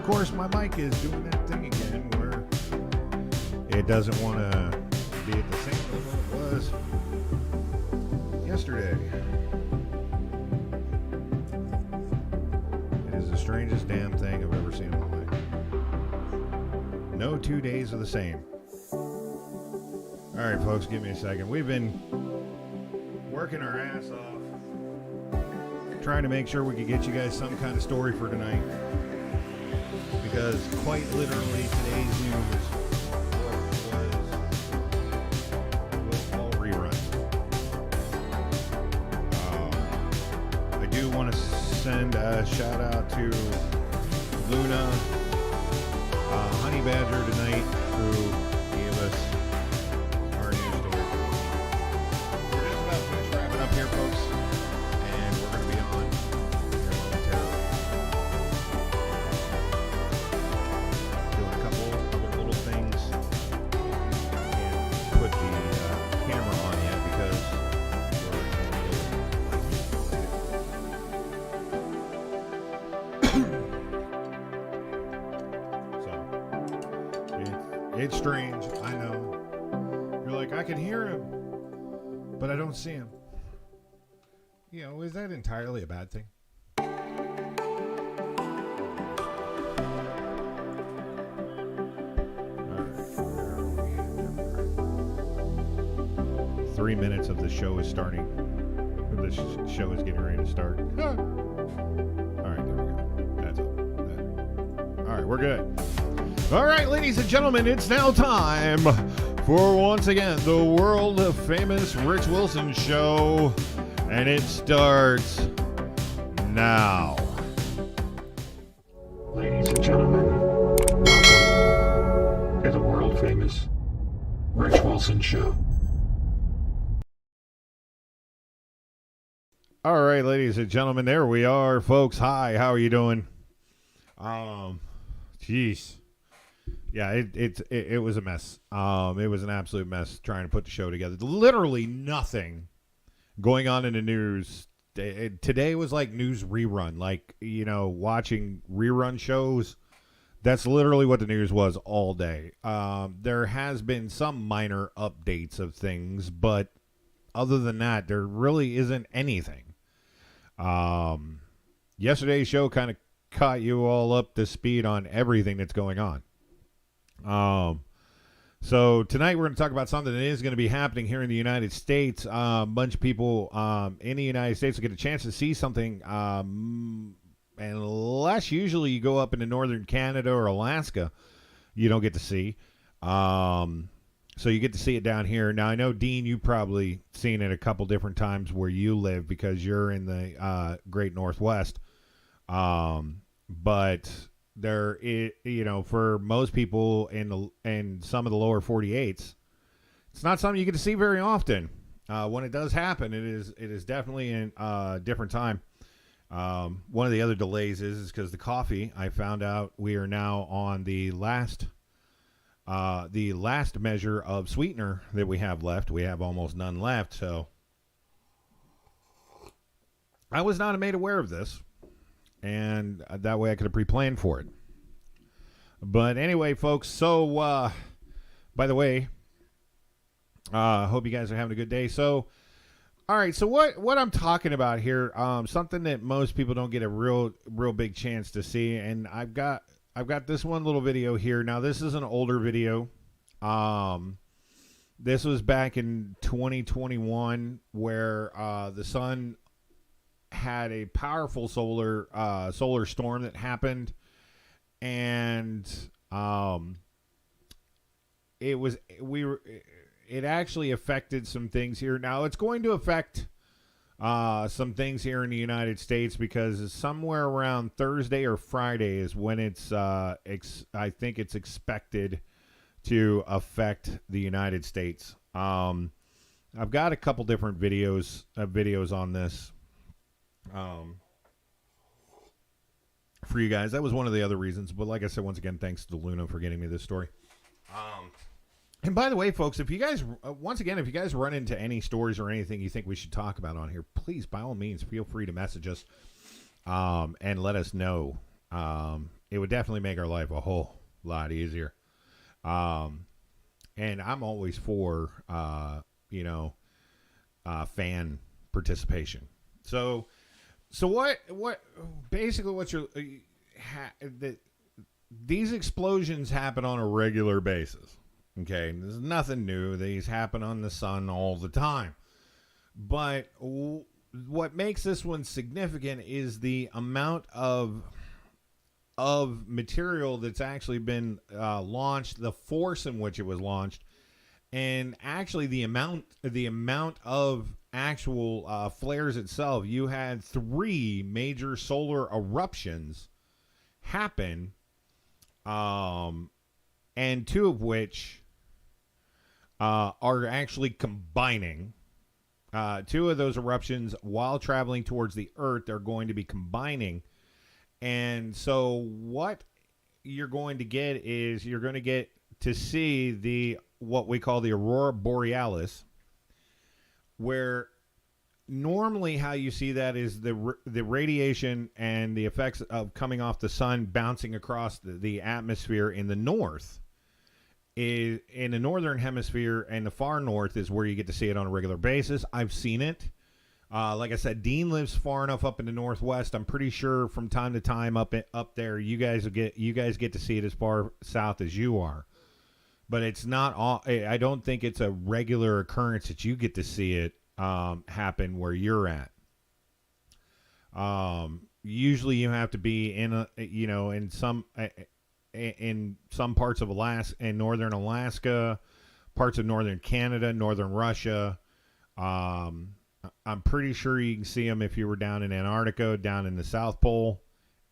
course, my mic is doing that thing again where it doesn't want to be at the same level it was yesterday. It is the strangest damn thing I've ever seen in my life. No 2 days are the same. All right, folks, give me a second. We've been working our ass off trying to make sure we could get you guys some kind of story for tonight. Because quite literally today's news was all rerun. I do want to send a shout out to Luna, Honey Badger tonight, who gave us our news story. We're just about finished wrapping up here, folks, and we're going to be on here momentarily. Doing a couple other little things. Can't put the camera on yet because it's strange, I know. You're like, I can hear him, but I don't see him. You know, is that entirely a bad thing? Alright, 3 minutes of the show is starting. The show is getting ready to start. Alright, there we go. That's all. Alright, we're good. All right, ladies and gentlemen, it's now time for, once again, the world-famous Rich Wilson Show, and it starts now. Ladies and gentlemen, welcome to the world-famous Rich Wilson Show. All right, ladies and gentlemen, there we are, folks. Hi, how are you doing? Jeez. Yeah, it was a mess. It was an absolute mess trying to put the show together. Literally nothing going on in the news. Today was like news rerun. Like, you know, watching rerun shows. That's literally what the news was all day. There has been some minor updates of things, but other than that, there really isn't anything. Yesterday's show kind of caught you all up to speed on everything that's going on. So tonight we're going to talk about something that is going to be happening here in the United States. A bunch of people in the United States will get a chance to see something, unless usually you go up into northern Canada or Alaska, you don't get to see. So you get to see it down here. Now, I know, Dean, you've probably seen it a couple different times where you live because you're in the Great Northwest. But there is, you know, for most people in some of the lower 48s, it's not something you get to see very often. When it does happen, it is definitely in a different time. One of the other delays is because the coffee, I found out we are now on the last measure of sweetener that we have left. We have almost none left, so I was not made aware of this. And that way I could have pre-planned for it. But anyway, folks, so, by the way, hope you guys are having a good day. So, all right, so what I'm talking about here, something that most people don't get a real big chance to see, and I've got this one little video here. Now, this is an older video. This was back in 2021 where the sun had a powerful solar storm that happened, and it actually affected some things here. Now it's going to affect some things here in the United States because somewhere around Thursday or Friday is when it's I think it's expected to affect the United States. I've got a couple different videos on this. For you guys, that was one of the other reasons. But like I said, once again, thanks to Luna for getting me this story. And by the way, folks, if you guys, once again, if you guys run into any stories or anything you think we should talk about on here, please, by all means, feel free to message us and let us know. it would definitely make our life a whole lot easier. Um, and I'm always for fan participation. So what basically what you're these explosions happen on a regular basis. Okay, there's nothing new. These happen on the sun all the time. But what makes this one significant is the amount of material that's actually been launched, the force in which it was launched, and actually the amount of actual flares itself. You had 3 major solar eruptions happen, and 2 of which are actually combining. 2 of those eruptions, while traveling towards the Earth, are going to be combining. And so what you're going to get is you're going to get to see what we call the aurora borealis, where normally how you see that is the radiation and the effects of coming off the sun bouncing across the atmosphere in the north. Is in the northern hemisphere, and the far north is where you get to see it on a regular basis. I've seen it. Like I said, Dean lives far enough up in the northwest. I'm pretty sure from time to time up there, you guys get to see it as far south as you are. But it's not all. I don't think it's a regular occurrence that you get to see it happen where you're at. Usually, you have to be in some parts of Alaska, in northern Alaska, parts of northern Canada, northern Russia. I'm pretty sure you can see them if you were down in Antarctica, down in the South Pole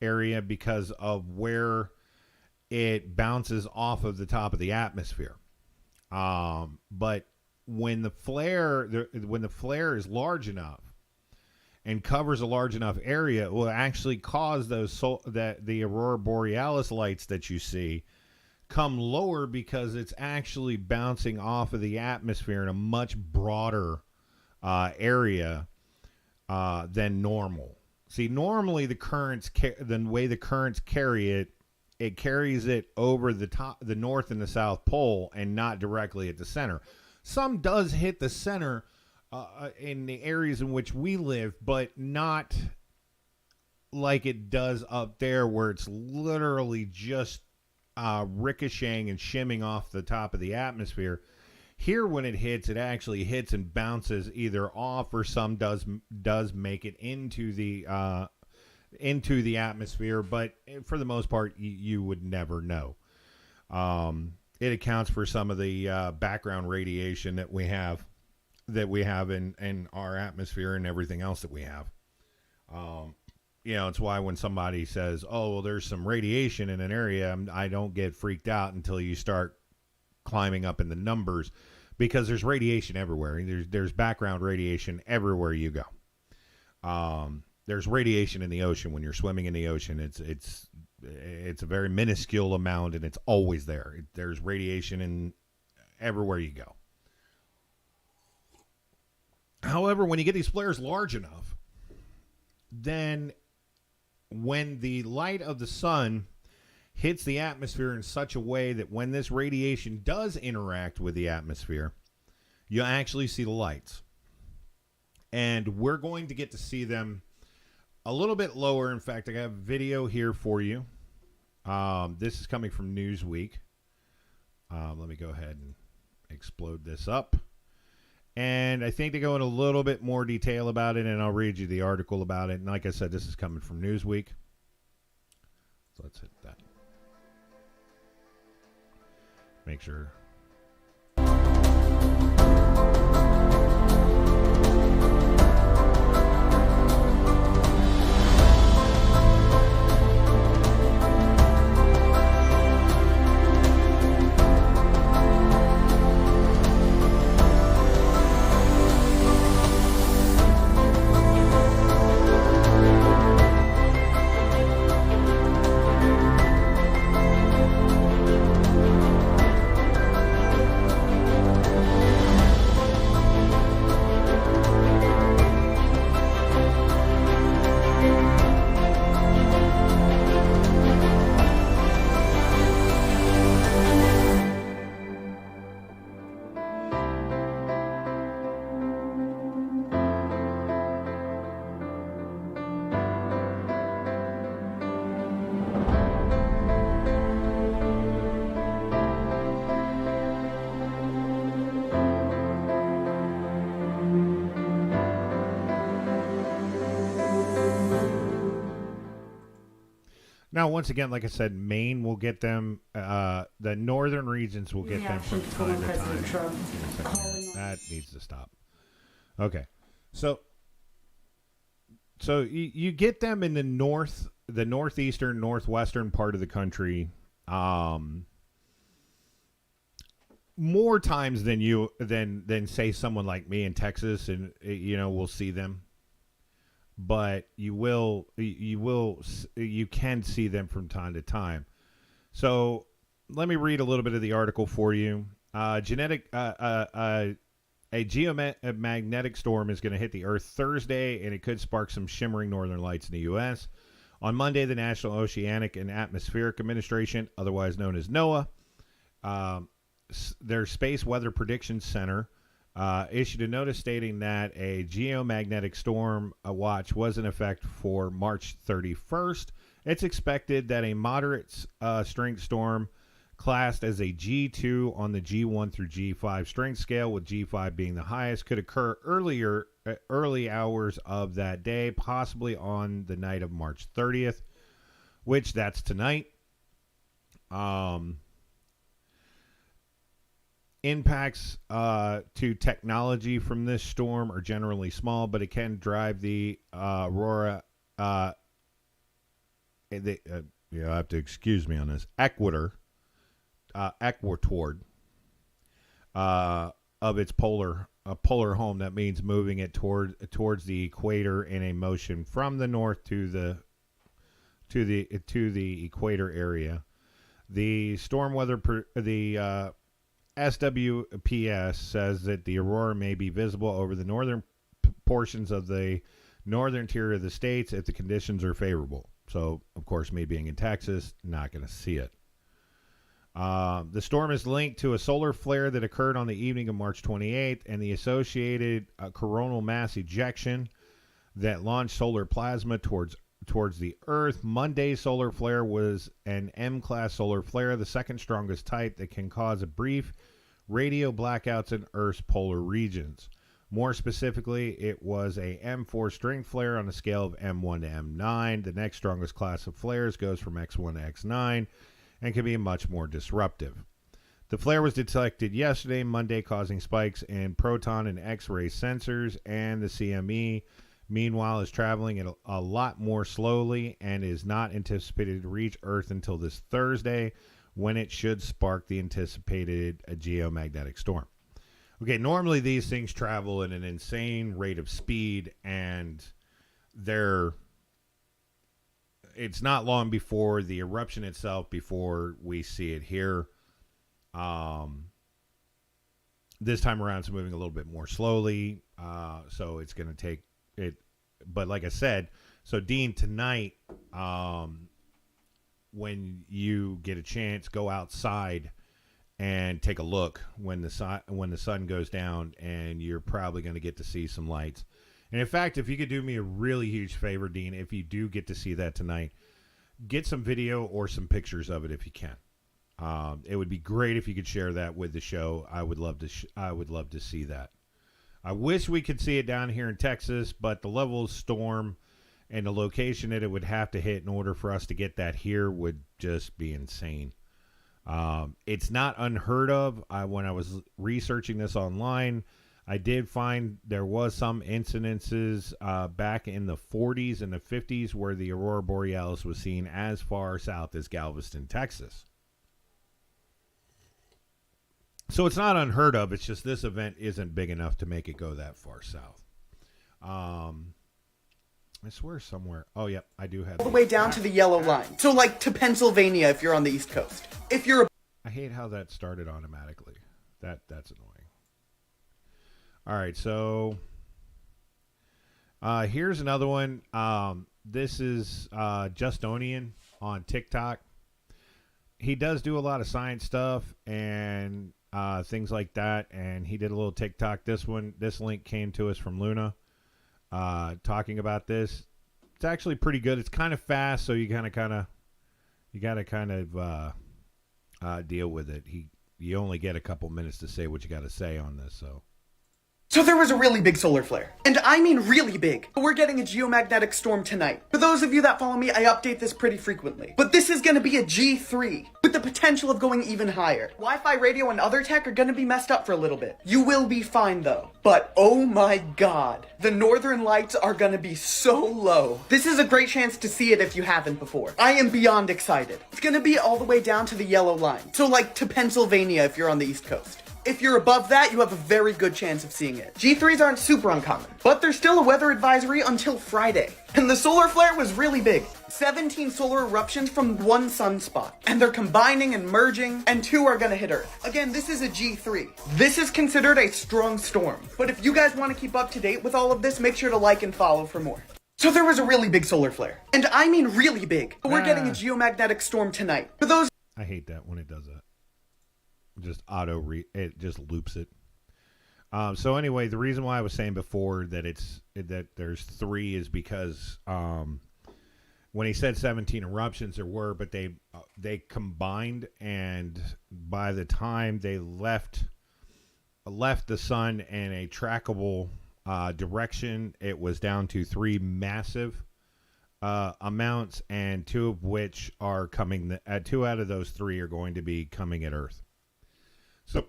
area, because of where it bounces off of the top of the atmosphere. But when the flare is large enough and covers a large enough area, it will actually cause the aurora borealis lights that you see come lower, because it's actually bouncing off of the atmosphere in a much broader area than normal. See, normally the way the currents carry it, it carries it over the North and the South Pole, and not directly at the center. Some does hit the center in the areas in which we live, but not like it does up there, where it's literally just ricocheting and shimming off the top of the atmosphere. Here, when it hits, it actually hits and bounces either off, or some does make it into the atmosphere. But for the most part, you would never know. It accounts for some of the background radiation that we have in our atmosphere and everything else that we have. It's why when somebody says, "Oh, well, there's some radiation in an area," I don't get freaked out until you start climbing up in the numbers, because there's radiation everywhere. There's background radiation everywhere you go. There's radiation in the ocean. When you're swimming in the ocean, it's a very minuscule amount, and it's always there. There's radiation in everywhere you go. However, when you get these flares large enough, then when the light of the sun hits the atmosphere in such a way that when this radiation does interact with the atmosphere, you actually see the lights. And we're going to get to see them a little bit lower. In fact, I have a video here for you. This is coming from Newsweek. Let me go ahead and explode this up. And I think they go in a little bit more detail about it, and I'll read you the article about it. And like I said, this is coming from Newsweek. So let's hit that. Make sure. Now, once again, like I said, Maine will get them. The northern regions will get them from time to time. That needs to stop. Okay, so you get them in the northeastern, northwestern part of the country, more times than say someone like me in Texas, and we'll see them. But you can see them from time to time. So let me read a little bit of the article for you. A geomagnetic storm is going to hit the Earth Thursday, and it could spark some shimmering northern lights in the U.S. On Monday, the National Oceanic and Atmospheric Administration, otherwise known as NOAA, their Space Weather Prediction Center, issued a notice stating that a geomagnetic storm watch was in effect for March 31st. It's expected that a moderate strength storm classed as a G2 on the G1 through G5 strength scale, with G5 being the highest, could occur early hours of that day, possibly on the night of March 30th, which that's tonight. Impacts to technology from this storm are generally small, but it can drive the aurora. You have to excuse me on this. Equatord of its polar home. That means moving it towards the equator in a motion from the north to the equator area. The storm weather SWPS says that the aurora may be visible over the northern portions of the northern interior of the states if the conditions are favorable. So, of course, me being in Texas, not going to see it. The storm is linked to a solar flare that occurred on the evening of March 28th and the associated coronal mass ejection that launched solar plasma towards the Earth. Monday's solar flare was an M-class solar flare, the second strongest type that can cause a brief radio blackouts in Earth's polar regions. More specifically, it was a M4 string flare on a scale of M1 to M9. The next strongest class of flares goes from X1 to X9 and can be much more disruptive. The flare was detected yesterday, Monday, causing spikes in proton and X-ray sensors, and the CME, meanwhile, is traveling at a lot more slowly and is not anticipated to reach Earth until this Thursday, when it should spark the anticipated geomagnetic storm. Okay, normally these things travel at an insane rate of speed, and it's not long before the eruption itself, before we see it here. This time around, it's moving a little bit more slowly, so it's going to take it. But like I said, so Dean, tonight, when you get a chance, go outside and take a look when the sun goes down, and you're probably going to get to see some lights. And in fact, if you could do me a really huge favor, Dean, if you do get to see that tonight, get some video or some pictures of it if you can. It would be great if you could share that with the show. I would love to. I would love to see that. I wish we could see it down here in Texas, but the level of storm and the location that it would have to hit in order for us to get that here would just be insane. It's not unheard of. When I was researching this online, I did find there was some incidences back in the 40s and the 50s where the aurora borealis was seen as far south as Galveston, Texas. So it's not unheard of. It's just this event isn't big enough to make it go that far south. I swear somewhere. Oh, yep, I do have all the way down to the yellow line. So, like, to Pennsylvania if you're on the East Coast. If you're I hate how that started automatically. That's annoying. All right, so here's another one. This is Justonian on TikTok. He does do a lot of science stuff and things like that, and he did a little TikTok. This link came to us from Luna, talking about this. It's actually pretty good. It's kind of fast, so you gotta deal with it. You only get a couple minutes to say what you got to say on this. So So there was a really big solar flare. And I mean really big. We're getting a geomagnetic storm tonight. For those of you that follow me, I update this pretty frequently. But this is gonna be a G3, with the potential of going even higher. Wi-Fi, radio, and other tech are gonna be messed up for a little bit. You will be fine though. But oh my god, the northern lights are gonna be so low. This is a great chance to see it if you haven't before. I am beyond excited. It's gonna be all the way down to the yellow line. So like to Pennsylvania if you're on the East Coast. If you're above that, you have a very good chance of seeing it. G3s aren't super uncommon, but there's still a weather advisory until Friday. And the solar flare was really big. 17 solar eruptions from one sunspot. And they're combining and merging, and 2 are gonna hit Earth. Again, this is a G3. This is considered a strong storm. But if you guys want to keep up to date with all of this, make sure to like and follow for more. So there was a really big solar flare. And I mean really big. We're getting a geomagnetic storm tonight. For those... I hate that when it does that. Just it just loops it. So anyway, the reason why I was saying before that there's 3 is because when he said 17 eruptions there were, but they combined, and by the time they left the sun in a trackable direction, it was down to 3 massive amounts, and 2 of which are coming. 2 out of those 3 are going to be coming at Earth. So,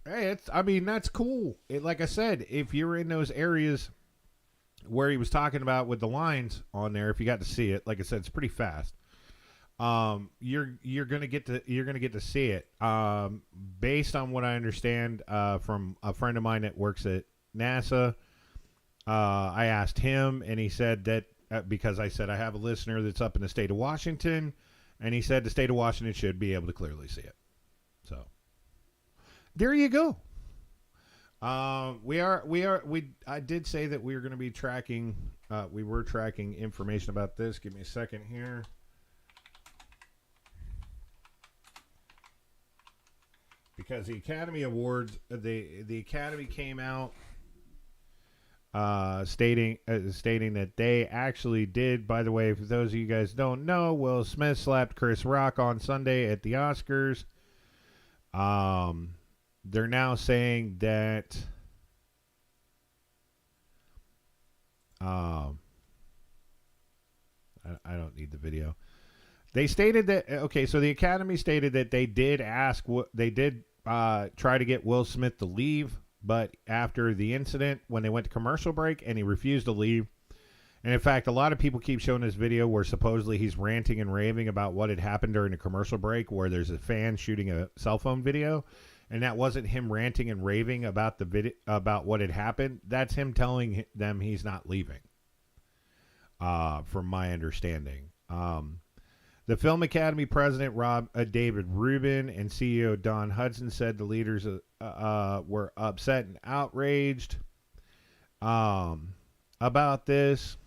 hey, that's cool. Like I said, if you're in those areas where he was talking about with the lines on there, if you got to see it, like I said, it's pretty fast. You're gonna get to see it. Based on what I understand from a friend of mine that works at NASA, I asked him, and he said that because I said I have a listener that's up in the state of Washington, and he said the state of Washington should be able to clearly see it. So. There you go. I did say that we were going to be tracking. We were tracking information about this. Give me a second here. Because the Academy Awards, the Academy came out stating that they actually did. By the way, for those of you guys who don't know, Will Smith slapped Chris Rock on Sunday at the Oscars. They're now saying that I don't need the video. They stated that, okay, so the Academy stated that they did try to get Will Smith to leave, but after the incident, when they went to commercial break, and he refused to leave. And in fact, a lot of people keep showing this video where supposedly he's ranting and raving about what had happened during the commercial break, where there's a fan shooting a cell phone video. And that wasn't him ranting and raving about the video, about what had happened. That's him telling them he's not leaving. From my understanding, the Film Academy president David Rubin and CEO Don Hudson said the leaders were upset and outraged about this.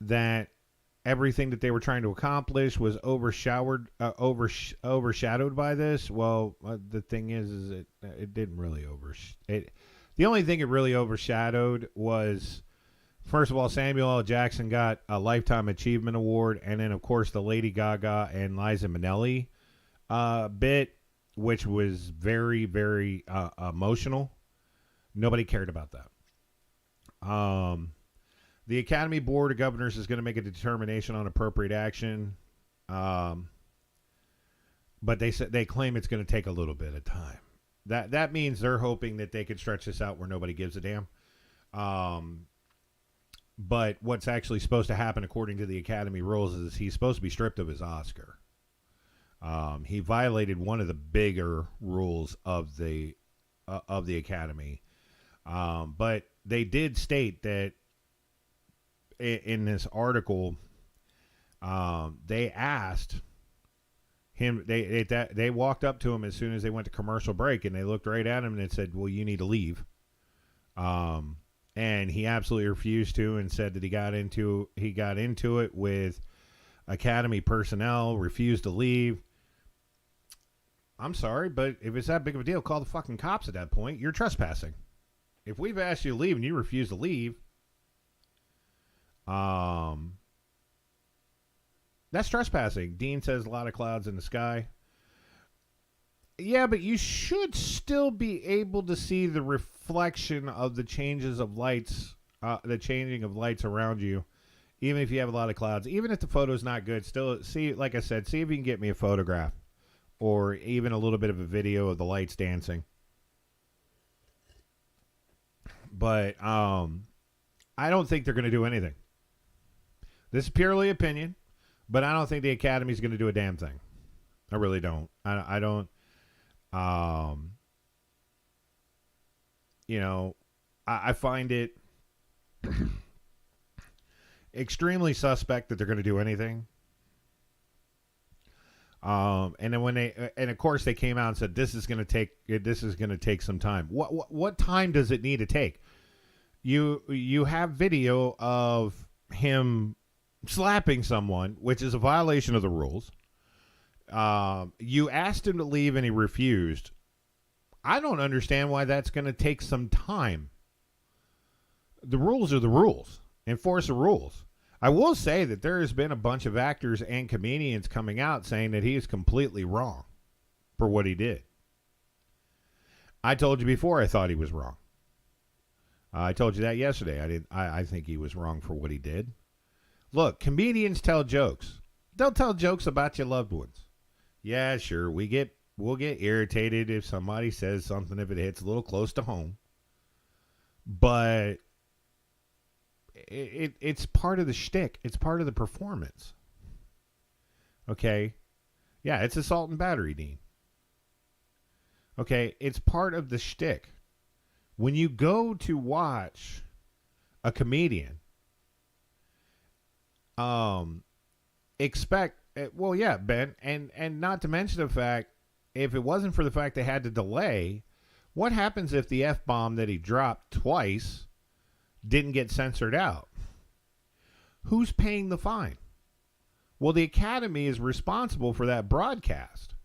That everything that they were trying to accomplish was overshadowed by this. Well, the thing is it didn't really the only thing it really overshadowed was, first of all, Samuel L. Jackson got a Lifetime Achievement Award, and then of course the Lady Gaga and Liza Minnelli bit, which was very, very emotional. Nobody cared about that. The Academy Board of Governors is going to make a determination on appropriate action, but they claim it's going to take a little bit of time. That means they're hoping that they can stretch this out where nobody gives a damn. But what's actually supposed to happen, according to the Academy rules, is he's supposed to be stripped of his Oscar. He violated one of the bigger rules of the Academy, but they did state that. In this article, they asked him. They walked up to him as soon as they went to commercial break, and they looked right at him and they said, "Well, you need to leave." And he absolutely refused to, and said that he got into it with Academy personnel, refused to leave. I'm sorry, but if it's that big of a deal, call the fucking cops at that point. You're trespassing. If we've asked you to leave and you refuse to leave. That's trespassing. Dean says a lot of clouds in the sky. Yeah, but you should still be able to see the reflection of the changes of lights, the changing of lights around you, even if you have a lot of clouds. Even if the photo's not good, still see, like I said, see if you can get me a photograph or even a little bit of a video of the lights dancing. But I don't think they're going to do anything. This is purely opinion, but I don't think the Academy's going to do a damn thing. I really don't. I don't. You know, I find it extremely suspect that they're going to do anything. And then and of course they came out and said this is going to take some time. What time does it need to take? You have video of him slapping someone, which is a violation of the rules. You asked him to leave and he refused. I don't understand why that's going to take some time. The rules are the rules. Enforce the rules. I will say that there has been a bunch of actors and comedians coming out saying that he is completely wrong for what he did. I told you before I thought he was wrong. I told you that yesterday. I think he was wrong for what he did. Look, comedians tell jokes. They'll tell jokes about your loved ones. Yeah, sure. We'll get irritated if somebody says something if it hits a little close to home. But it's part of the shtick. It's part of the performance. Okay? Yeah, it's assault and battery, Dean. Okay? It's part of the shtick. When you go to watch a comedian, expect, well, yeah, Ben, and not to mention the fact, if it wasn't for the fact they had to delay, what happens if the F-bomb that he dropped twice didn't get censored out? Who's paying the fine? Well, the Academy is responsible for that broadcast.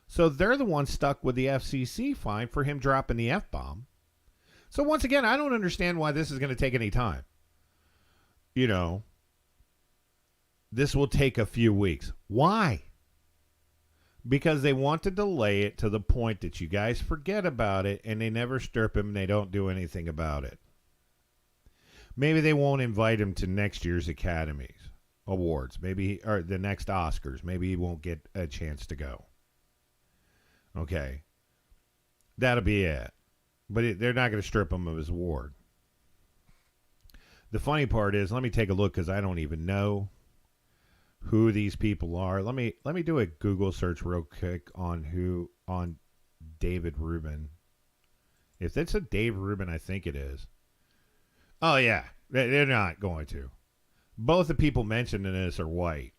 So they're the ones stuck with the FCC fine for him dropping the F-bomb. So once again, I don't understand why this is going to take any time. You know, this will take a few weeks. Why? Because they want to delay it to the point that you guys forget about it and they never strip him and they don't do anything about it. Maybe they won't invite him to next year's Academy's Awards. Or the next Oscars. Maybe he won't get a chance to go. Okay. That'll be it. But they're not going to strip him of his award. The funny part is, let me take a look because I don't even know who these people are. Let me do a Google search real quick on David Rubin. If it's a Dave Rubin, I think it is. Oh yeah, they're not going to. Both the people mentioned in this are white.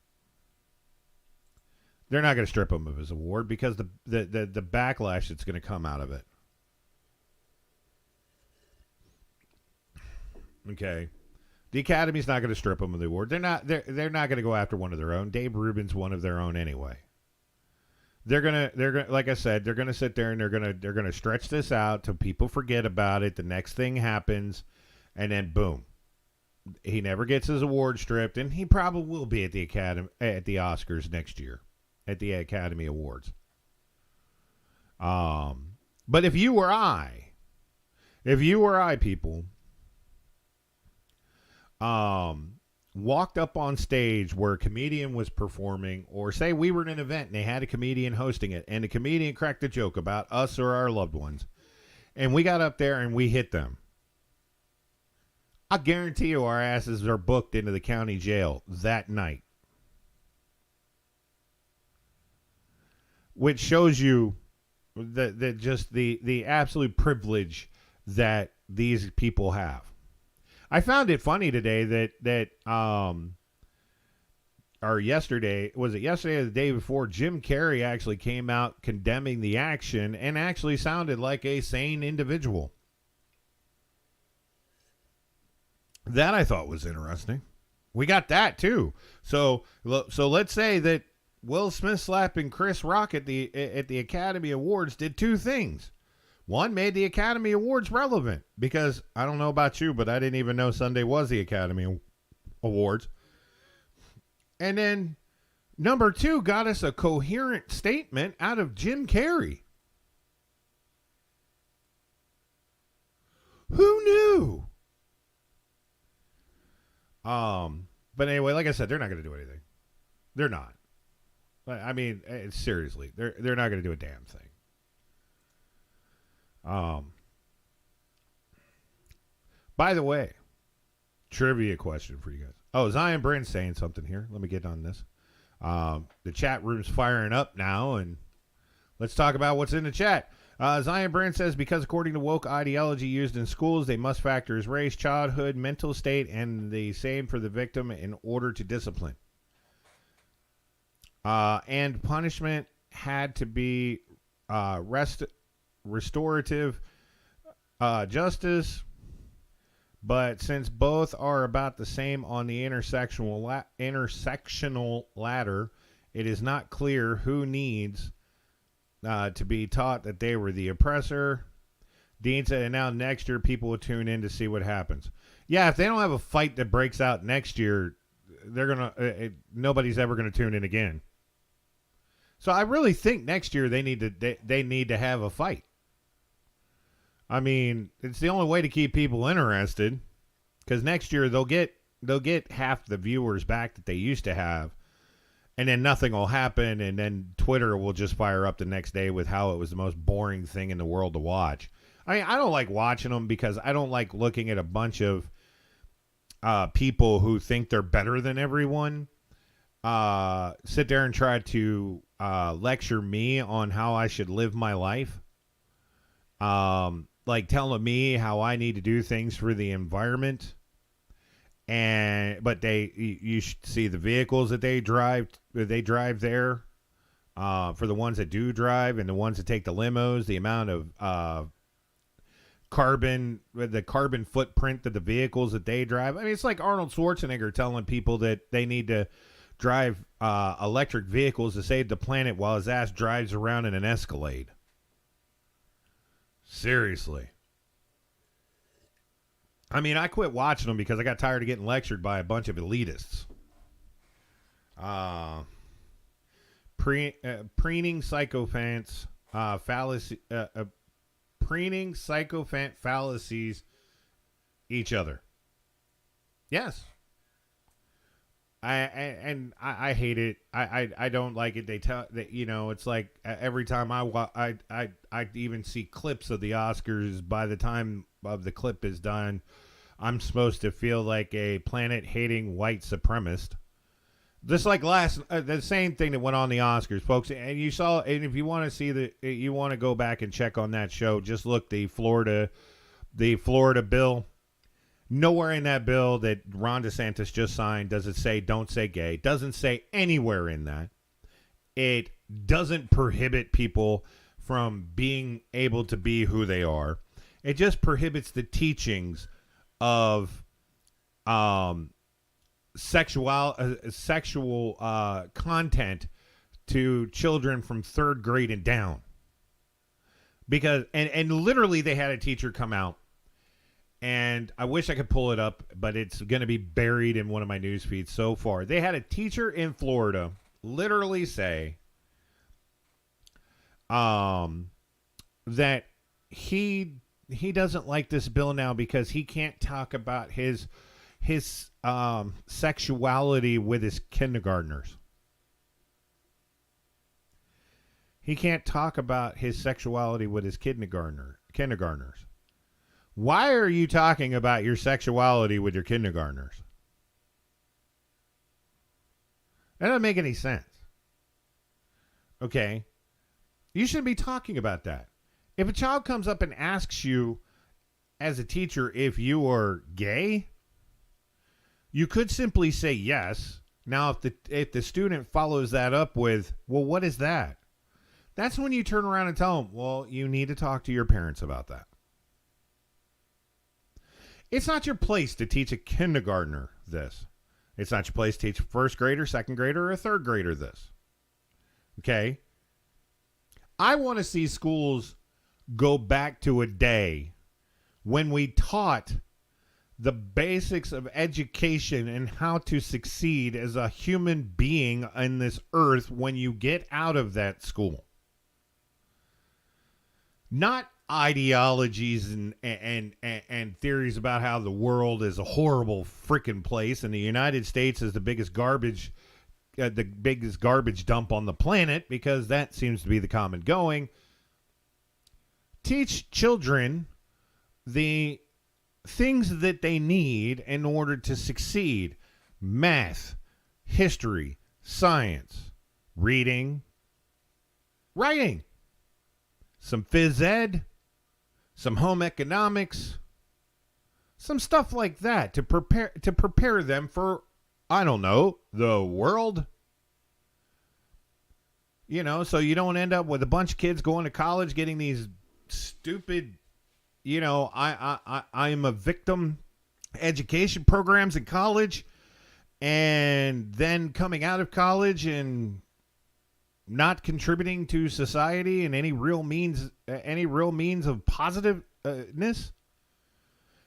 They're not going to strip him of his award because the backlash that's going to come out of it. Okay. The Academy's not going to strip them of the award. They're not going to go after one of their own. Dave Rubin's one of their own anyway. They're gonna like I said, they're gonna sit there and they're gonna stretch this out till people forget about it. The next thing happens, and then boom, he never gets his award stripped, and he probably will be at the Oscars next year, at the Academy Awards. But if you or I, people, walked up on stage where a comedian was performing, or say we were in an event and they had a comedian hosting it, and the comedian cracked a joke about us or our loved ones, and we got up there and we hit them, I guarantee you our asses are booked into the county jail that night. Which shows you that just the absolute privilege that these people have. I found it funny today or yesterday, was it yesterday or the day before, Jim Carrey actually came out condemning the action and actually sounded like a sane individual. That I thought was interesting. We got that too. So let's say that Will Smith slapping Chris Rock at the Academy Awards did two things. One, made the Academy Awards relevant, because I don't know about you, but I didn't even know Sunday was the Academy Awards. And then Number two got us a coherent statement out of Jim Carrey. Who knew? But anyway, like I said, they're not going to do anything. They're not. I mean, seriously, they're not going to do a damn thing. By the way, trivia question for you guys. Oh, Zion Brand's saying something here. Let me get on this. The chat room's firing up now, and let's talk about what's in the chat. Zion Brand says, because according to woke ideology used in schools, they must factor his race, childhood, mental state, and the same for the victim in order to discipline. And punishment had to be restorative justice. But since both are about the same on the intersectional ladder, it is not clear who needs to be taught that they were the oppressor. Dean said, and now next year people will tune in to see what happens. Yeah, if they don't have a fight that breaks out next year, they're gonna nobody's ever gonna tune in again. So I really think next year they need to have a fight. I mean, it's the only way to keep people interested, because next year they'll get half the viewers back that they used to have, and then nothing will happen, and then Twitter will just fire up the next day with how it was the most boring thing in the world to watch. I mean, I don't like watching them because I don't like looking at a bunch of people who think they're better than everyone sit there and try to lecture me on how I should live my life. Like telling me how I need to do things for the environment. But you should see the vehicles that they drive there, for the ones that do drive and the ones that take the limos, the amount of the carbon footprint of the vehicles that they drive. I mean, it's like Arnold Schwarzenegger telling people that they need to drive electric vehicles to save the planet while his ass drives around in an Escalade. Seriously. I mean, I quit watching them because I got tired of getting lectured by a bunch of elitists. Preening sycophants, preening sycophant fallacies each other. Yes. I hate it. I don't like it. They tell that, you know, it's like every time I even see clips of the Oscars, by the time of the clip is done, I'm supposed to feel like a planet-hating white supremacist. Just like the same thing that went on the Oscars, folks. And you saw, and if you want to see you want to go back and check on that show, just look the Florida bill. Nowhere in that bill that Ron DeSantis just signed does it say don't say gay. Doesn't say anywhere in that. It doesn't prohibit people from being able to be who they are. It just prohibits the teachings of sexual content to children from third grade and down. Because and literally they had a teacher come out. And I wish I could pull it up, but it's going to be buried in one of my news feeds so far. They had a teacher in Florida literally say that he doesn't like this bill now because he can't talk about his sexuality with his kindergartners. He can't talk about his sexuality with his kindergartners. Why are you talking about your sexuality with your kindergartners? That doesn't make any sense. Okay? You shouldn't be talking about that. If a child comes up and asks you as a teacher if you are gay, you could simply say yes. Now, if the student follows that up with, well, what is that? That's when you turn around and tell them, well, you need to talk to your parents about that. It's not your place to teach a kindergartner this. It's not your place to teach a first grader, second grader, or a third grader this. Okay? I want to see schools go back to a day when we taught the basics of education and how to succeed as a human being in this earth when you get out of that school. Not ideologies and theories about how the world is a horrible freaking place and the United States is the biggest garbage dump on the planet, because that seems to be the common going. Teach children the things that they need in order to succeed. Math, history, science, reading, writing, some phys ed, some home economics, some stuff like that to prepare them for, I don't know, the world. You know, so you don't end up with a bunch of kids going to college getting these stupid, you know, I'm a victim education programs in college, and then coming out of college and not contributing to society in any real means of positiveness,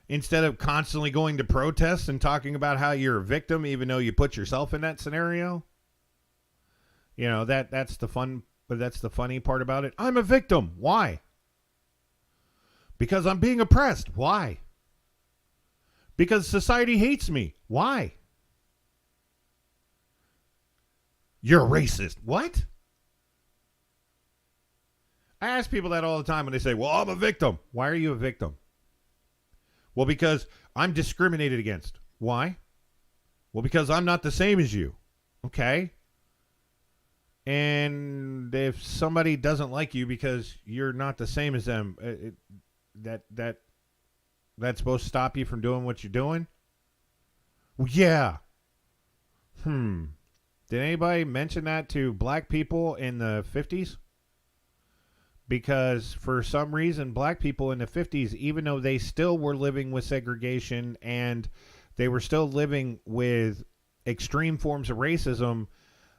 instead of constantly going to protests and talking about how you're a victim even though you put yourself in that scenario. You know, that's the funny part about it. I'm a victim. Why? Because I'm being oppressed. Why? Because society hates me. Why? You're a racist. What? I ask people that all the time when they say, well, I'm a victim. Why are you a victim? Well, because I'm discriminated against. Why? Well, because I'm not the same as you. Okay. And if somebody doesn't like you because you're not the same as them, that's supposed to stop you from doing what you're doing? Well, yeah. Did anybody mention that to black people in the 50s? Because for some reason, black people in the 50s, even though they still were living with segregation and they were still living with extreme forms of racism,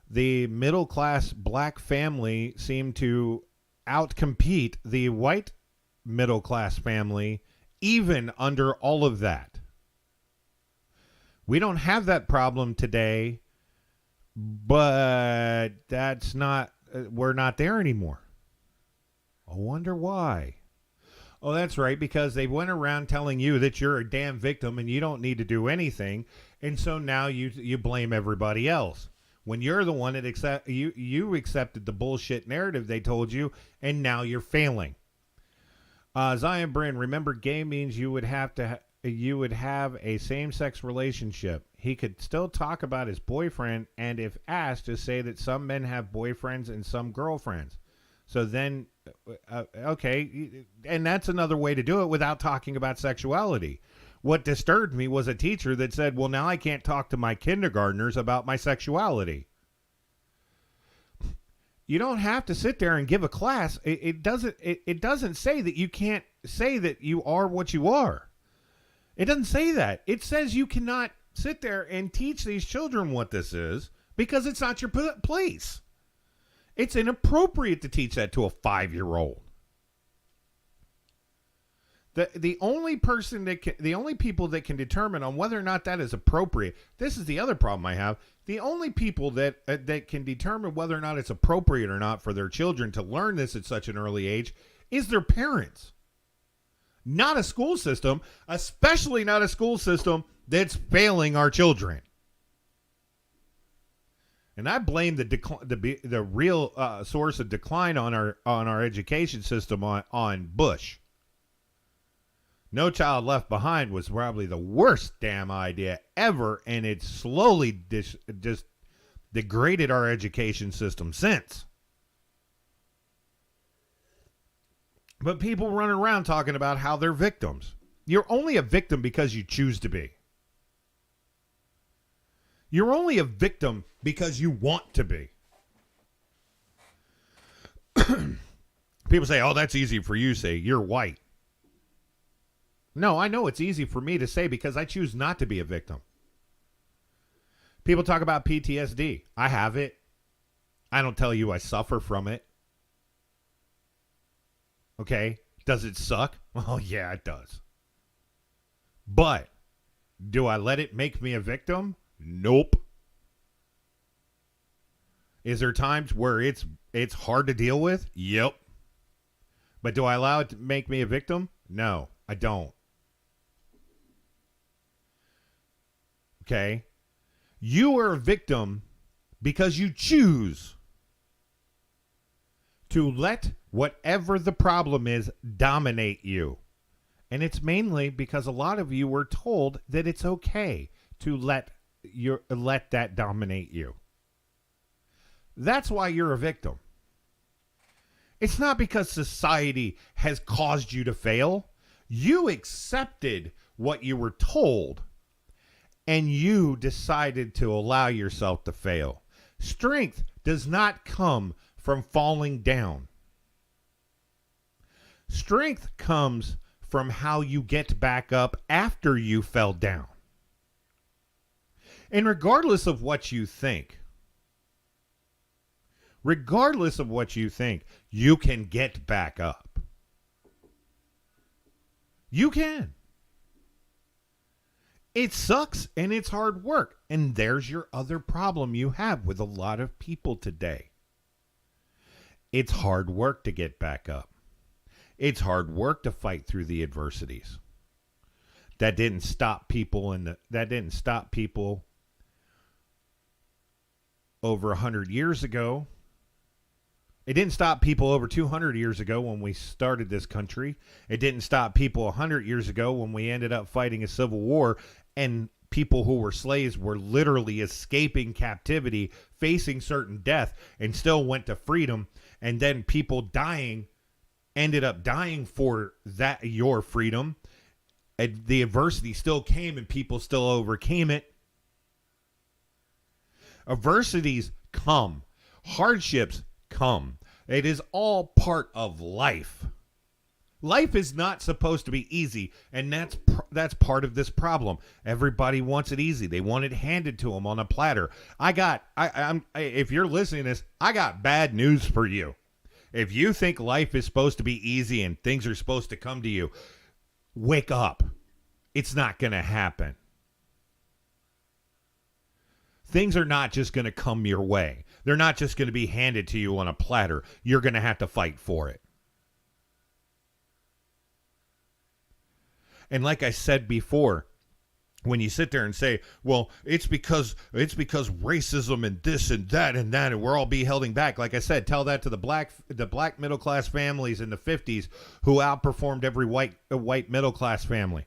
the middle-class black family seemed to outcompete the white middle-class family, even under all of that. We don't have that problem today, but we're not there anymore. I wonder why. Oh, that's right, because they went around telling you that you're a damn victim and you don't need to do anything, and so now you blame everybody else. When you're the one that you accepted the bullshit narrative they told you, and now you're failing. Zion Bryn, remember, gay means you would have a same-sex relationship. He could still talk about his boyfriend, and if asked, to say that some men have boyfriends and some girlfriends. So then, okay, and that's another way to do it without talking about sexuality. What disturbed me was a teacher that said, well, now I can't talk to my kindergartners about my sexuality. You don't have to sit there and give a class. It doesn't say that you can't say that you are what you are. It doesn't say that. It says you cannot sit there and teach these children what this is because it's not your place. It's inappropriate to teach that to a 5-year-old. The only people that can determine on whether or not that is appropriate. This is the other problem I have. The only people that can determine whether or not it's appropriate or not for their children to learn this at such an early age is their parents. Not a school system, especially not a school system that's failing our children. And I blame the real source of decline on our education system on Bush. No Child Left Behind was probably the worst damn idea ever, and it slowly just degraded our education system since. But people run around talking about how they're victims. You're only a victim because you choose to be. You're only a victim because you want to be. People say, oh, that's easy for you to say. You're white. No, I know it's easy for me to say because I choose not to be a victim. People talk about PTSD. I have it. I don't tell you I suffer from it. Okay? Does it suck? Oh, yeah, it does. But Do I let it make me a victim? Nope. Is there times where it's hard to deal with? Yep. But do I allow it to make me a victim? No, I don't. Okay? You are a victim because you choose to let whatever the problem is dominate you. And it's mainly because a lot of you were told that it's okay to let that dominate you. That's why you're a victim. It's not because society has caused you to fail. You accepted what you were told, and you decided to allow yourself to fail. Strength does not come from falling down. Strength comes from how you get back up after you fell down. And regardless of what you think, you can get back up. You can. It sucks and it's hard work. And there's your other problem you have with a lot of people today. It's hard work to get back up. It's hard work to fight through the adversities. That didn't stop people over 100 years ago. It didn't stop people over 200 years ago when we started this country. It didn't stop people 100 years ago when we ended up fighting a civil war and people who were slaves were literally escaping captivity, facing certain death, and still went to freedom. And then people ended up dying for your freedom. And the adversity still came and people still overcame it. Adversities come. Hardships come. It is all part of life. Life is not supposed to be easy, and that's part of this problem. Everybody wants it easy. They want it handed to them on a platter. If you're listening to this, I got bad news for you. If you think life is supposed to be easy and things are supposed to come to you, wake up. It's not going to happen. Things are not just going to come your way. They're not just going to be handed to you on a platter. You're going to have to fight for it. And like I said before, when you sit there and say, well, it's because racism and this and that and we're all being held back. Like I said, tell that to the black middle class families in the 50s who outperformed every white middle class family.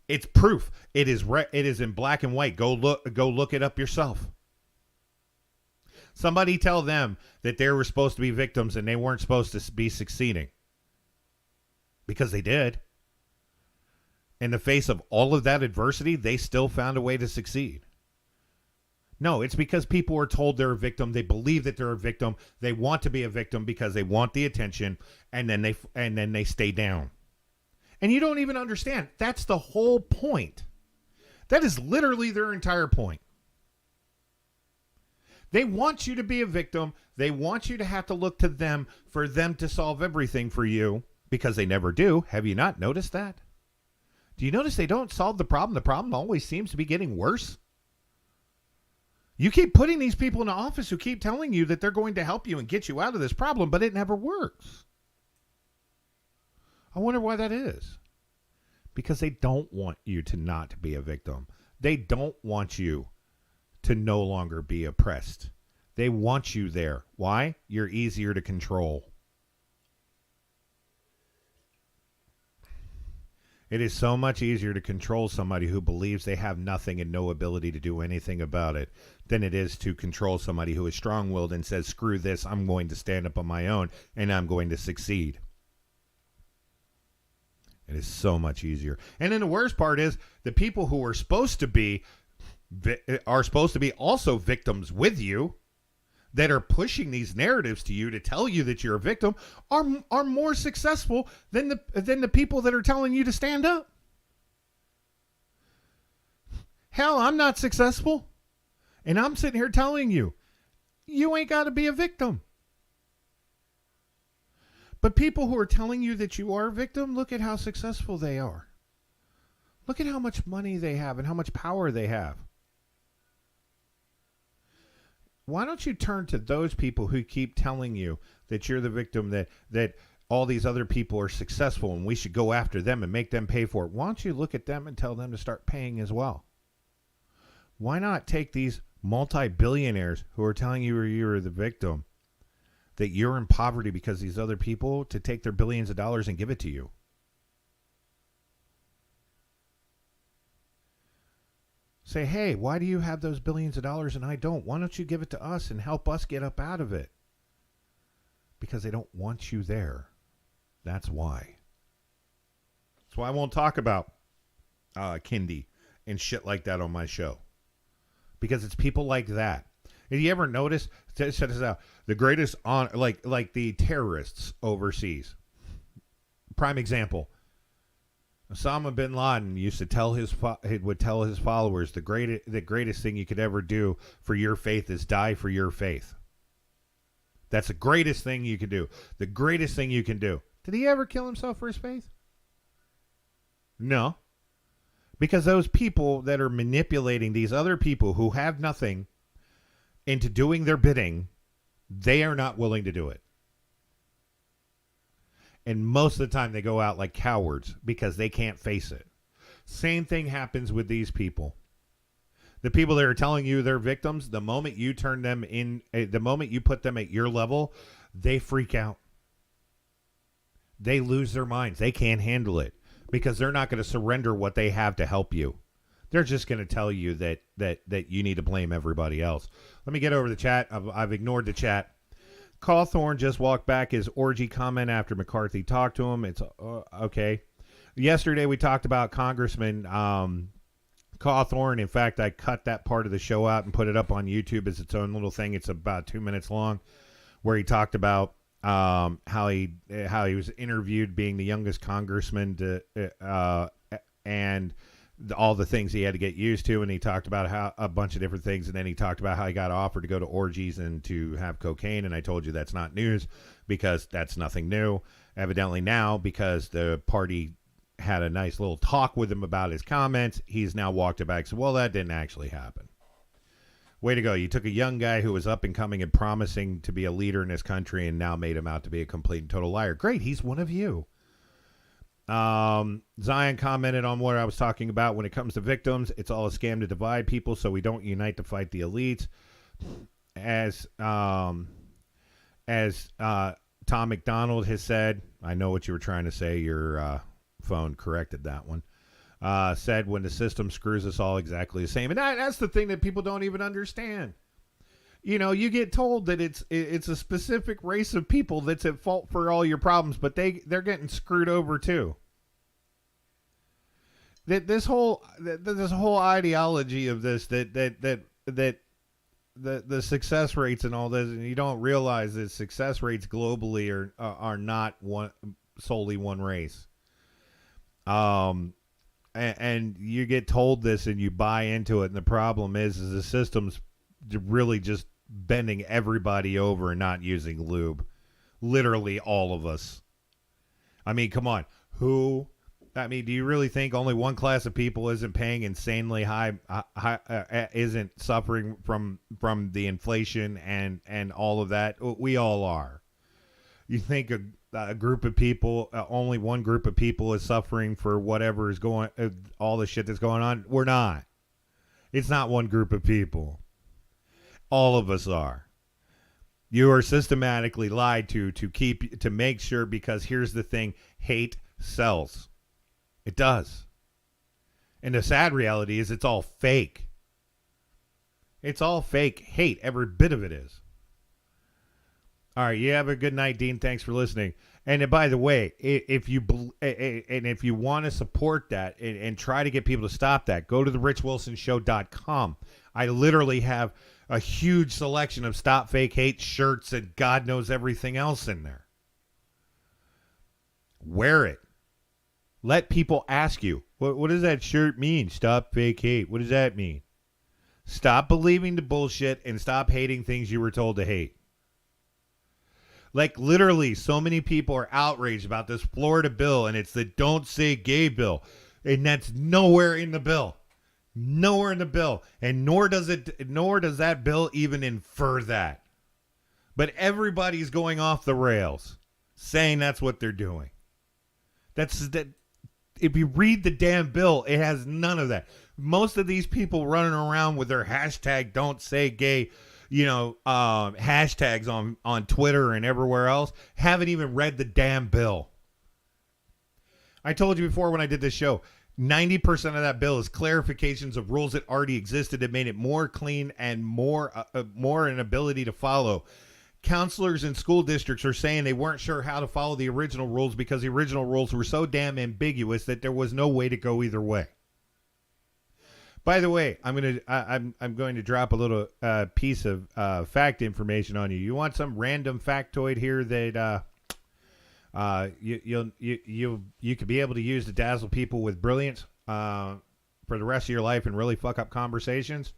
It's proof. It is in black and white. Go look it up yourself. Somebody tell them that they were supposed to be victims and they weren't supposed to be succeeding. Because they did. In the face of all of that adversity, they still found a way to succeed. No, it's because people are told they're a victim. They believe that they're a victim. They want to be a victim because they want the attention, and then they stay down. And you don't even understand. That's the whole point. That is literally their entire point. They want you to be a victim. They want you to have to look to them for them to solve everything for you because they never do. Have you not noticed that? Do you notice they don't solve the problem? The problem always seems to be getting worse. You keep putting these people in office who keep telling you that they're going to help you and get you out of this problem, but it never works. I wonder why that is. Because they don't want you to not be a victim. They don't want you to no longer be oppressed. They want you there. Why? You're easier to control. It is so much easier to control somebody who believes they have nothing and no ability to do anything about it than it is to control somebody who is strong-willed and says, screw this, I'm going to stand up on my own and I'm going to succeed. It is so much easier. And then the worst part is the people who are supposed to be also victims with you that are pushing these narratives to you to tell you that you're a victim are more successful than the people that are telling you to stand up. Hell, I'm not successful. And I'm sitting here telling you, you ain't got to be a victim. But people who are telling you that you are a victim, look at how successful they are. Look at how much money they have and how much power they have. Why don't you turn to those people who keep telling you that you're the victim, that all these other people are successful and we should go after them and make them pay for it? Why don't you look at them and tell them to start paying as well? Why not take these multi-billionaires who are telling you you're the victim, that you're in poverty because these other people, to take their billions of dollars and give it to you? Say, hey, why do you have those billions of dollars and I don't? Why don't you give it to us and help us get up out of it? Because they don't want you there. That's why. That's why I won't talk about Kindy and shit like that on my show. Because it's people like that. Have you ever noticed, check this out, the greatest honor, like the terrorists overseas. Prime example. Osama bin Laden used to tell his followers the greatest thing you could ever do for your faith is die for your faith. That's the greatest thing you could do. The greatest thing you can do. Did he ever kill himself for his faith? No. Because those people that are manipulating these other people who have nothing into doing their bidding, they are not willing to do it. And most of the time they go out like cowards because they can't face it. Same thing happens with these people. The people that are telling you they're victims, the moment you turn them in, the moment you put them at your level, they freak out. They lose their minds. They can't handle it because they're not going to surrender what they have to help you. They're just going to tell you that you need to blame everybody else. Let me get over the chat. I've ignored the chat. Cawthorn just walked back his orgy comment after McCarthy talked to him. It's okay. Yesterday we talked about Congressman Cawthorn. In fact, I cut that part of the show out and put it up on YouTube as its own little thing. It's about 2 minutes long, where he talked about how he was interviewed being the youngest congressman and all the things he had to get used to, and he talked about how a bunch of different things, and then he talked about how he got offered to go to orgies and to have cocaine, and I told you that's not news because that's nothing new. Evidently now, because the party had a nice little talk with him about his comments, he's now walked it back. So, well, that didn't actually happen. Way to go. You took a young guy who was up and coming and promising to be a leader in this country and now made him out to be a complete and total liar. Great, he's one of you. Zion commented on what I was talking about. When it comes to victims, it's all a scam to divide people so we don't unite to fight the elites. As Tom McDonald has said, I know what you were trying to say. Your phone corrected that one. Said when the system screws us all exactly the same. And that's the thing that people don't even understand. You know, you get told that it's a specific race of people that's at fault for all your problems, but they're getting screwed over too. This whole ideology of this that the success rates and all this, and you don't realize that success rates globally are not solely one race. And you get told this and you buy into it, and the problem is the system's really just bending everybody over and not using lube. Literally all of us. I mean, come on. Do you really think only one class of people isn't paying insanely high isn't suffering from the inflation and all of that? We all are. You think a group of people, only one group of people is suffering for whatever is going, all the shit that's going on? We're not. It's not one group of people. All of us are. You are systematically lied to make sure, because here's the thing, hate sells. It does. And the sad reality is it's all fake. It's all fake hate. Every bit of it is. All right, you have a good night, Dean. Thanks for listening. And by the way, if you want to support that and try to get people to stop that, go to thericwilsonshow.com. I literally have a huge selection of Stop Fake Hate shirts and God knows everything else in there. Wear it. Let people ask you, what does that shirt mean? Stop Fake Hate. What does that mean? Stop believing the bullshit and stop hating things you were told to hate. Like, literally, so many people are outraged about this Florida bill, and it's the Don't Say Gay bill. And that's nowhere in the bill. Nowhere in the bill. And nor does that bill even infer that. But everybody's going off the rails, saying that's what they're doing. That. If you read the damn bill, it has none of that. Most of these people running around with their hashtag don't say gay, hashtags on Twitter and everywhere else haven't even read the damn bill. I told you before when I did this show, 90% of that bill is clarifications of rules that already existed that made it more clean and more an ability to follow. Counselors in school districts are saying they weren't sure how to follow the original rules because the original rules were so damn ambiguous that there was no way to go either way. By the way, I'm going to drop a little piece of fact information on you. You want some random factoid here that you could be able to use to dazzle people with brilliance for the rest of your life and really fuck up conversations?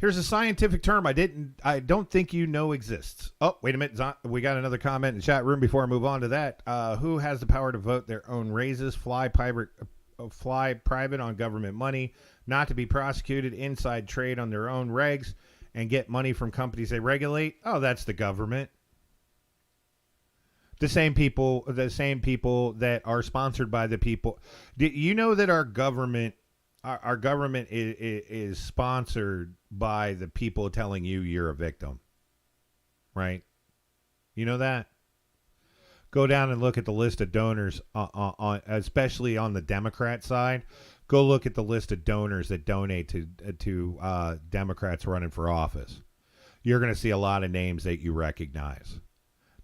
Here's a scientific term I don't think you know exists. Oh, wait a minute. We got another comment in the chat room before I move on to that. Who has the power to vote their own raises, fly private on government money, not to be prosecuted, inside trade on their own regs, and get money from companies they regulate? Oh, that's the government. The same people that are sponsored by the people. Do you know that our government is sponsored by the people telling you you're a victim, right? You know that? Go down and look at the list of donors, on especially on the Democrat side. Go look at the list of donors that donate to Democrats running for office. You're going to see a lot of names that you recognize.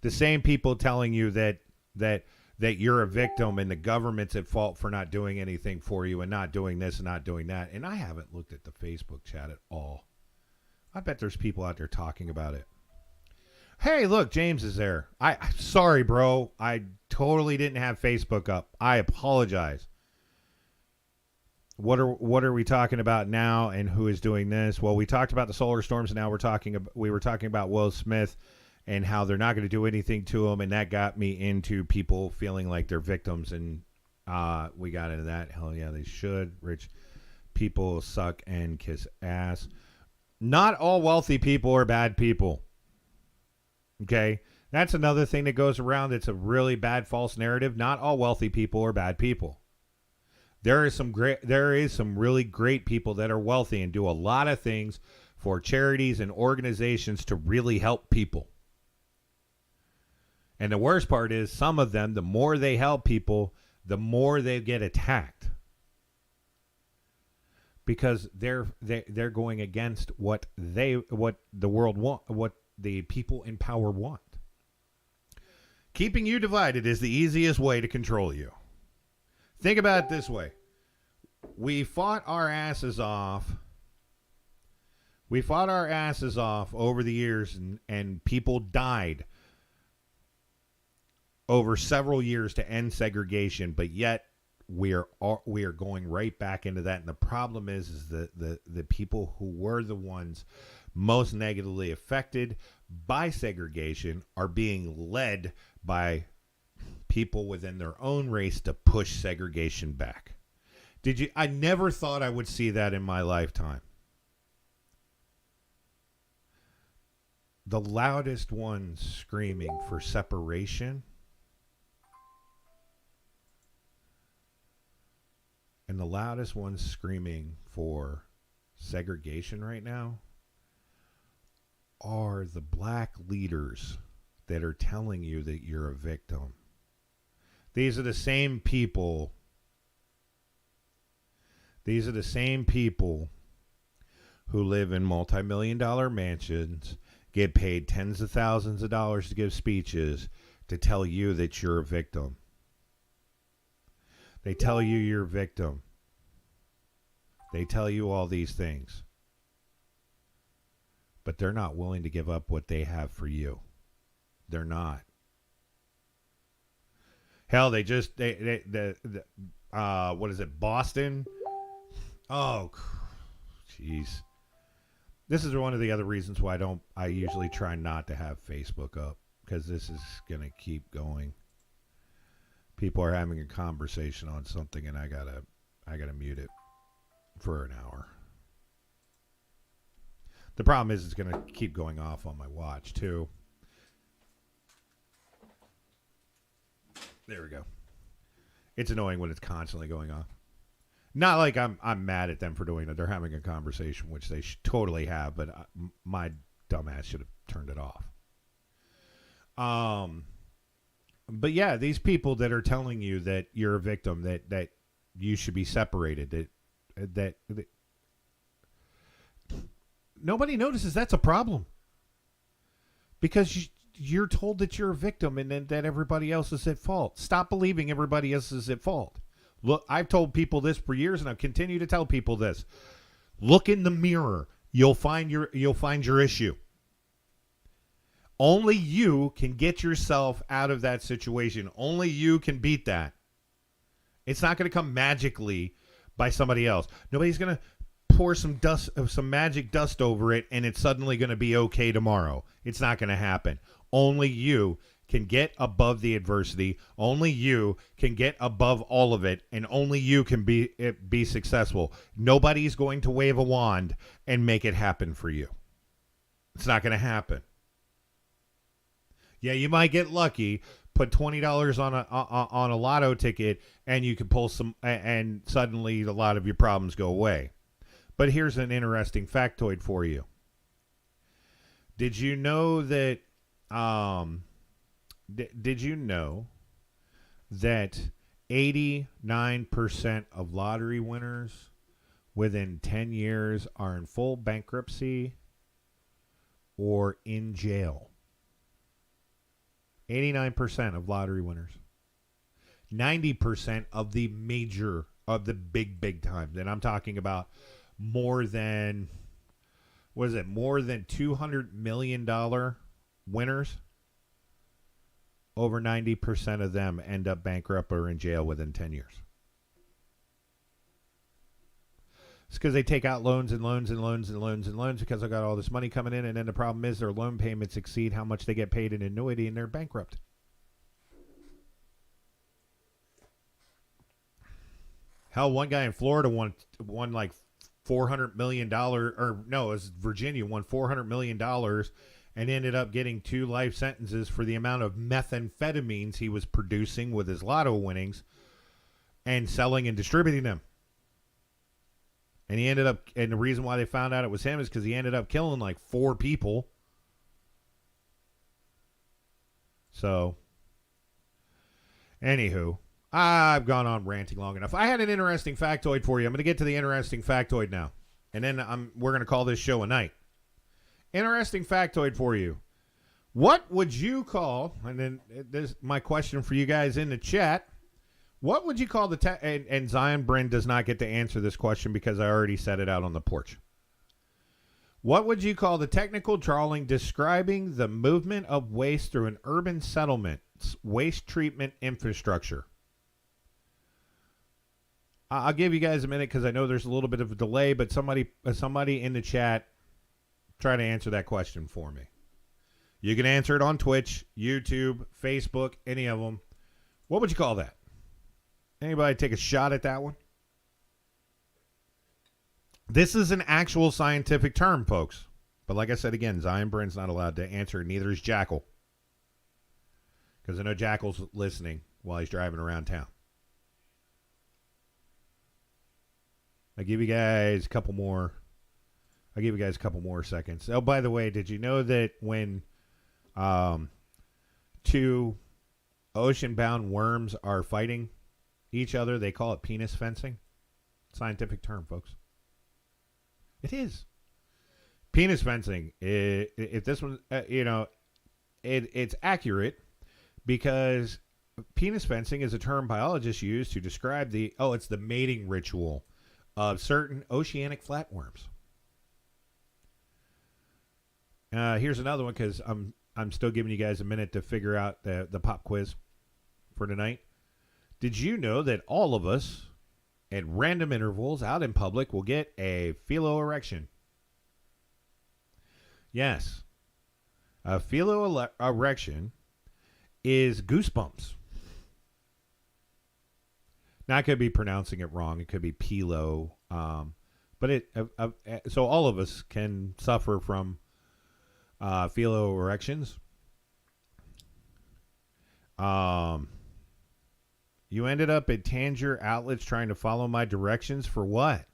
The same people telling you that you're a victim and the government's at fault for not doing anything for you and not doing this and not doing that. And I haven't looked at the Facebook chat at all. I bet there's people out there talking about it. Hey, look, James is there. I'm sorry, bro. I totally didn't have Facebook up. I apologize. What are we talking about now and who is doing this? Well, we talked about the solar storms and now we were talking about Will Smith and how they're not going to do anything to him, and that got me into people feeling like they're victims, and we got into that. Hell yeah, they should. Rich people suck and kiss ass. Not all wealthy people are bad people. Okay? That's another thing that goes around. It's a really bad false narrative. Not all wealthy people are bad people. There is some really great people that are wealthy and do a lot of things for charities and organizations to really help people. And the worst part is some of them, the more they help people, the more they get attacked. Because they're going against what the world want, what the people in power want. Keeping you divided is the easiest way to control you. Think about it this way. We fought our asses off. We fought our asses off over the years, and people died over several years to end segregation, but yet we are going right back into that. And the problem is the people who were the ones most negatively affected by segregation are being led by people within their own race to push segregation back. I never thought I would see that in my lifetime. The loudest ones screaming for separation and the loudest ones screaming for segregation right now are the black leaders that are telling you that you're a victim. These are the same people. These are the same people who live in multi-million-dollar mansions, get paid tens of thousands of dollars to give speeches to tell you that you're a victim. They tell you you're a victim. They tell you all these things. But they're not willing to give up what they have for you. They're not. Hell, what is it, Boston? Oh, jeez. This is one of the other reasons why I usually try not to have Facebook up, because this is going to keep going. People are having a conversation on something, and I gotta mute it for an hour. The problem is it's gonna keep going off on my watch too. There we go. It's annoying when it's constantly going off. Not like I'm mad at them for doing it. They're having a conversation, which they should totally have, but my dumbass should have turned it off. But yeah, these people that are telling you that you're a victim, that you should be separated, that nobody notices that's a problem, because you're told that you're a victim and then that everybody else is at fault. Stop believing everybody else is at fault. Look, I've told people this for years, and I'll continue to tell people this. Look in the mirror. You'll find your issue. Only you can get yourself out of that situation. Only you can beat that. It's not going to come magically by somebody else. Nobody's going to pour some magic dust over it, and it's suddenly going to be okay tomorrow. It's not going to happen. Only you can get above the adversity. Only you can get above all of it, and only you can be successful. Nobody's going to wave a wand and make it happen for you. It's not going to happen. Yeah, you might get lucky. Put $20 on a lotto ticket, and you can pull some, and suddenly a lot of your problems go away. But here's an interesting factoid for you. Did you know that? Did you know that 89% of lottery winners within 10 years are in full bankruptcy or in jail? 89% of lottery winners. 90% of the big times. And I'm talking about more than $200 million winners? Over 90% of them end up bankrupt or in jail within 10 years. It's because they take out loans and loans and loans and loans and loans because they got all this money coming in, and then the problem is their loan payments exceed how much they get paid in annuity, and they're bankrupt. Hell, one guy in Florida won like $400 million, or no, it was Virginia, won $400 million and ended up getting 2 life sentences for the amount of methamphetamines he was producing with his lotto winnings and selling and distributing them. And he ended up, and the reason why they found out it was him is because he ended up killing like 4 people. So, anywho, I've gone on ranting long enough. I had an interesting factoid for you. I'm going to get to the interesting factoid now. And then we're going to call this show a night. Interesting factoid for you. What would you call, and then this my question for you guys in the chat, what would you call the, and Zion Bryn does not get to answer this question because I already said it out on the porch. What would you call the technical drawing describing the movement of waste through an urban settlement's waste treatment infrastructure? I'll give you guys a minute because I know there's a little bit of a delay, but somebody in the chat try to answer that question for me. You can answer it on Twitch, YouTube, Facebook, any of them. What would you call that? Anybody take a shot at that one? This is an actual scientific term, folks. But like I said again, Zion Bryn's not allowed to answer, neither is Jackal. Because I know Jackal's listening while he's driving around town. I'll give you guys a couple more seconds. Oh, by the way, did you know that when 2 ocean-bound worms are fighting each other, they call it penis fencing? Scientific term, folks. It is. Penis fencing. If this one, it's accurate because penis fencing is a term biologists use to describe it's the mating ritual of certain oceanic flatworms. Here's another one because I'm still giving you guys a minute to figure out the pop quiz for tonight. Did you know that all of us at random intervals out in public will get a philo-erection? Yes. A philo-erection is goosebumps. Now I could be pronouncing it wrong. It could be Pilo. But so all of us can suffer from philo erections. You ended up at Tanger Outlets trying to follow my directions for what?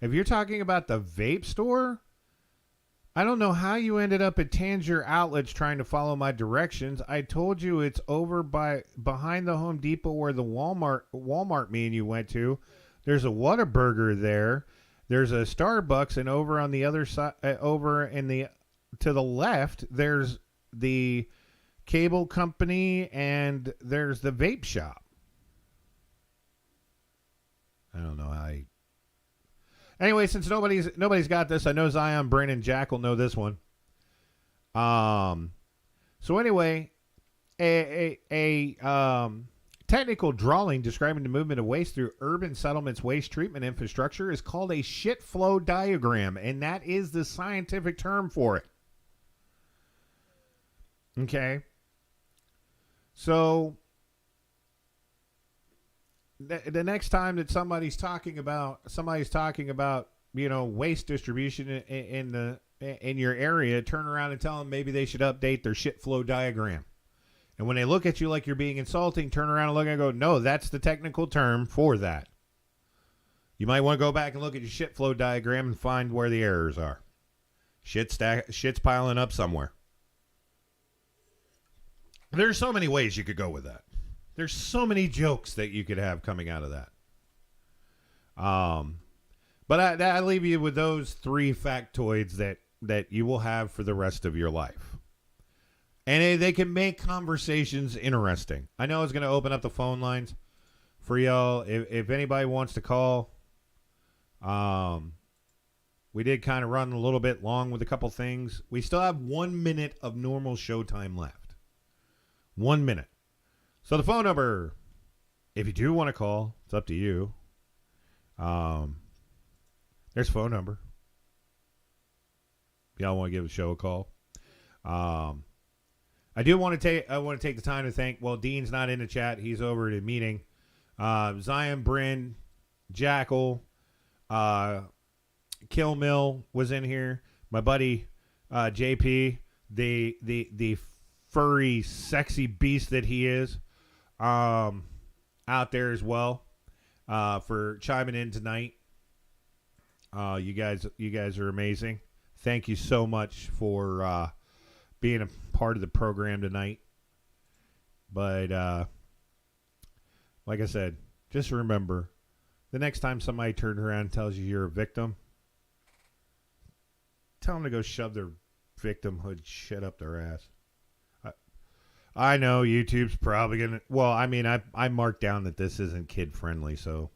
If you're talking about the vape store, I don't know how you ended up at Tanger Outlets trying to follow my directions. I told you it's over behind the Home Depot where the Walmart me and you went to. There's a Whataburger there. There's a Starbucks, and over on the other side, to the left, there's the cable company, and there's the vape shop. I don't know how. Anyway, since nobody's got this, I know Zion, Bryn, and Jack will know this one. So anyway, a technical drawing describing the movement of waste through urban settlements' waste treatment infrastructure is called a shit flow diagram, and that is the scientific term for it. Okay. So the next time that somebody's talking about waste distribution in your area, turn around and tell them maybe they should update their shit flow diagram. And when they look at you like you're being insulting, turn around and look and go, no, that's the technical term for that. You might want to go back and look at your shit flow diagram and find where the errors are. Shit's piling up somewhere. There's so many ways you could go with that. There's so many jokes that you could have coming out of that. But I leave you with those 3 factoids that you will have for the rest of your life. And they can make conversations interesting. I know it's going to open up the phone lines for y'all. If anybody wants to call, we did kind of run a little bit long with a couple things. We still have 1 minute of normal showtime left. 1 minute. So the phone number, if you do want to call, it's up to you. There's a phone number. Y'all want to give the show a call. I want to take the time to thank, Dean's not in the chat. He's over at a meeting. Zion, Bryn, Jackal, Kill Mill was in here. My buddy JP, the furry, sexy beast that he is, out there as well, for chiming in tonight. You guys are amazing. Thank you so much for being a part of the program tonight. But like I said, just remember, the next time somebody turns around and tells you you're a victim, tell them to go shove their victimhood shit up their ass. I know YouTube's probably going to... I marked down that this isn't kid-friendly, so...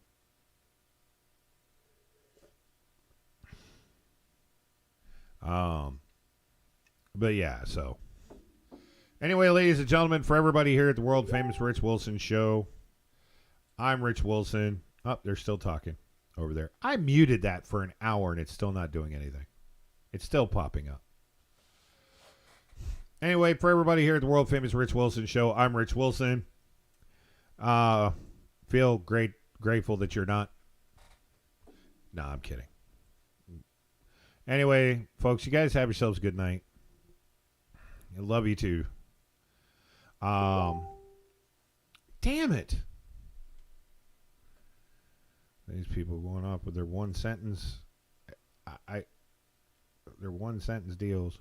But yeah, so... Anyway, ladies and gentlemen, for everybody here at the world-famous Rich Wilson Show, I'm Rich Wilson. Oh, they're still talking over there. I muted that for an hour, and it's still not doing anything. It's still popping up. Anyway, for everybody here at the world-famous Rich Wilson Show, I'm Rich Wilson. Feel grateful that you're not. No, I'm kidding. Anyway, folks, you guys have yourselves a good night. I love you too. Damn it. These people going off with their one sentence. Their one sentence deals.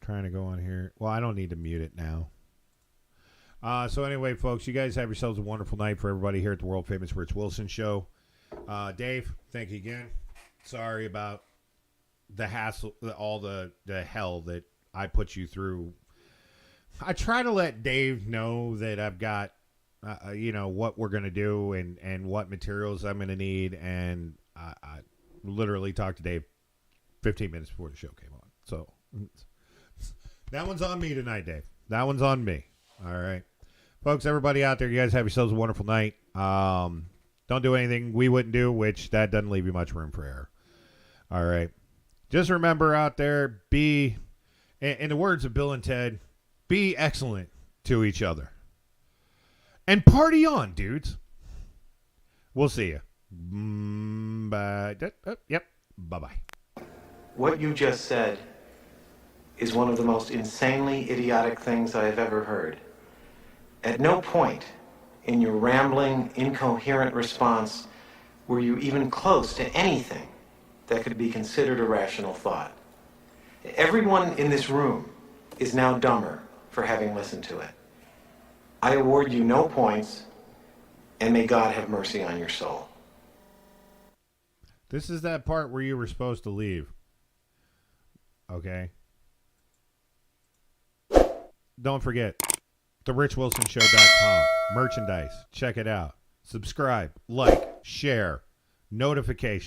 Trying to go on here. Well, I don't need to mute it now. So anyway, folks, you guys have yourselves a wonderful night. For everybody here at the world famous Rich Wilson Show, Dave, thank you again. Sorry about the hassle, all the hell that I put you through. I try to let Dave know that I've got what we're gonna do and what materials I'm gonna need, and I literally talked to Dave 15 minutes before the show came on. So that one's on me tonight, Dave. That one's on me. All right. Folks, everybody out there, you guys have yourselves a wonderful night. Don't do anything we wouldn't do, which that doesn't leave you much room for error. All right. Just remember out there, in the words of Bill and Ted, be excellent to each other. And party on, dudes. We'll see you. Bye. Yep. Bye-bye. What you just said is one of the most insanely idiotic things I have ever heard. At no point in your rambling, incoherent response were you even close to anything that could be considered a rational thought. Everyone in this room is now dumber for having listened to it. I award you no points, and may God have mercy on your soul. This is that part where you were supposed to leave. Okay? Don't forget, therichwilsonshow.com. Merchandise. Check it out. Subscribe, like, share, notification.